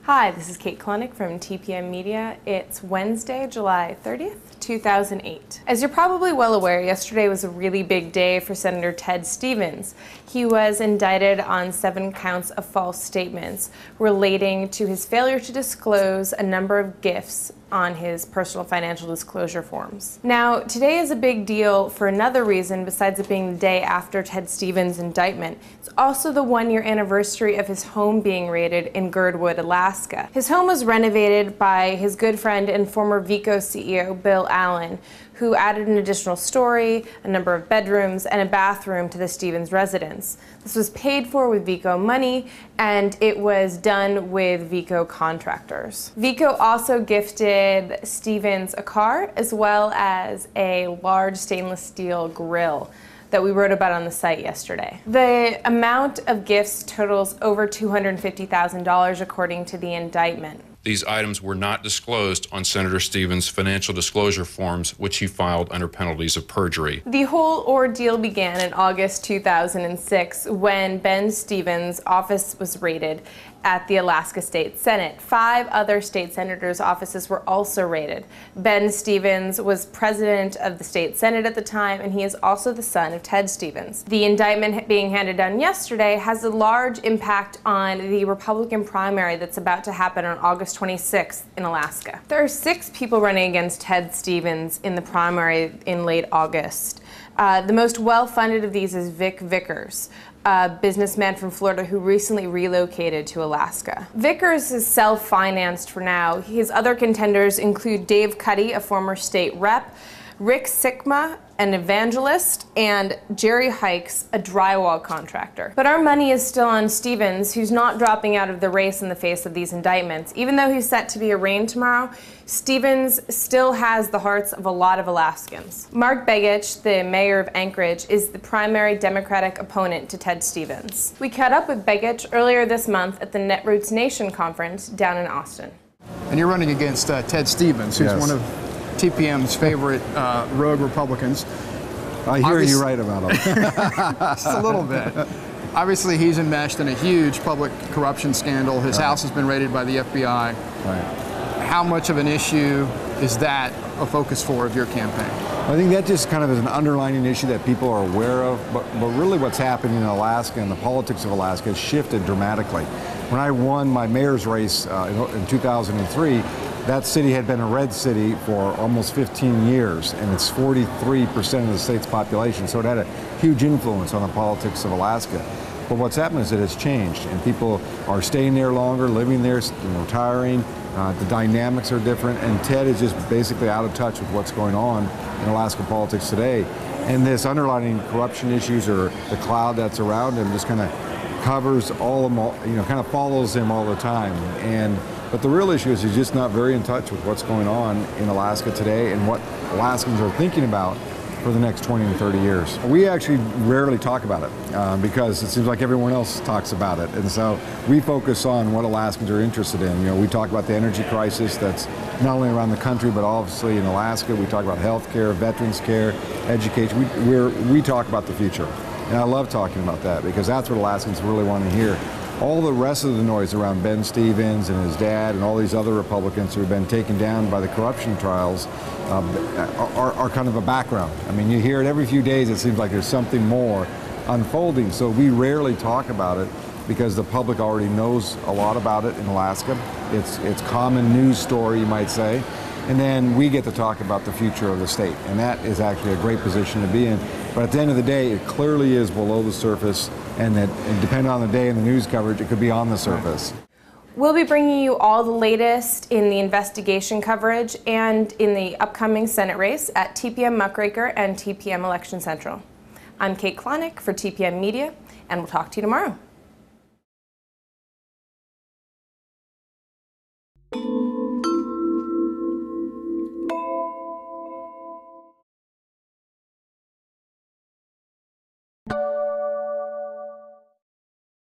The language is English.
Hi, this is Kate Klonick from TPM Media. It's Wednesday, July 30th, 2008. As you're probably well aware, yesterday was a really big day for Senator Ted Stevens. He was indicted on 7 counts of false statements relating to his failure to disclose a number of gifts on his personal financial disclosure forms. Now, today is a big deal for another reason besides it being the day after Ted Stevens' indictment. It's also the 1-year anniversary of his home being raided in Girdwood, Alaska. His home was renovated by his good friend and former Vico CEO, Bill Allen, who added an additional story, a number of bedrooms, and a bathroom to the Stevens residence. This was paid for with Vico money, and it was done with Vico contractors. Vico also gifted Stevens a car, as well as a large stainless steel grill that we wrote about on the site yesterday. The amount of gifts totals over $250,000 according to the indictment. These items were not disclosed on Senator Stevens' financial disclosure forms, which he filed under penalties of perjury. The whole ordeal began in August 2006 when Ben Stevens' office was raided at the Alaska State Senate. 5 other state senators' offices were also raided. Ben Stevens was president of the state Senate at the time, and he is also the son of Ted Stevens. The indictment being handed down yesterday has a large impact on the Republican primary that's about to happen on August 26th in Alaska. There are 6 people running against Ted Stevens in the primary in late August. The most well-funded of these is Vic Vickers, a businessman from Florida who recently relocated to Alaska. Vickers is self-financed for now. His other contenders include Dave Cuddy, a former state rep, Rick Sikma, an evangelist, and Jerry Hikes, a drywall contractor. But our money is still on Stevens, who's not dropping out of the race in the face of these indictments. Even though he's set to be arraigned tomorrow, Stevens still has the hearts of a lot of Alaskans. Mark Begich, the mayor of Anchorage, is the primary Democratic opponent to Ted Stevens. We caught up with Begich earlier this month at the Netroots Nation conference down in Austin. And you're running against Ted Stevens, who's one of TPM's favorite rogue Republicans. I hear you right about him. Just a little bit. Obviously, he's enmeshed in a huge public corruption scandal. His house has been raided by the FBI. Right. How much of an issue is that a focus for of your campaign? I think that just kind of is an underlining issue that people are aware of, but really what's happening in Alaska and the politics of Alaska has shifted dramatically. When I won my mayor's race in 2003, that city had been a red city for almost 15 years, and it's 43% of the state's population, so it had a huge influence on the politics of Alaska. But what's happened is it has changed, and people are staying there longer, living there, retiring. The dynamics are different, and Ted is just basically out of touch with what's going on in Alaska politics today. And this underlying corruption issues, or the cloud that's around him, just kind of covers all of them, kind of follows him all the time. But the real issue is he's just not very in touch with what's going on in Alaska today and what Alaskans are thinking about for the next 20 to 30 years. We actually rarely talk about it because it seems like everyone else talks about it. And so we focus on what Alaskans are interested in. We talk about the energy crisis that's not only around the country, but obviously in Alaska. We talk about health care, veterans care, education. We talk about the future. And I love talking about that because that's what Alaskans really want to hear. All the rest of the noise around Ben Stevens and his dad and all these other Republicans who have been taken down by the corruption trials are kind of a background. I mean, you hear it every few days. It seems like there's something more unfolding. So we rarely talk about it because the public already knows a lot about it in Alaska. It's common news story, you might say. And then we get to talk about the future of the state. And that is actually a great position to be in. But at the end of the day, it clearly is below the surface, and that depending on the day and the news coverage, it could be on the surface. We'll be bringing you all the latest in the investigation coverage and in the upcoming Senate race at TPM Muckraker and TPM Election Central. I'm Kate Klonick for TPM Media, and we'll talk to you tomorrow.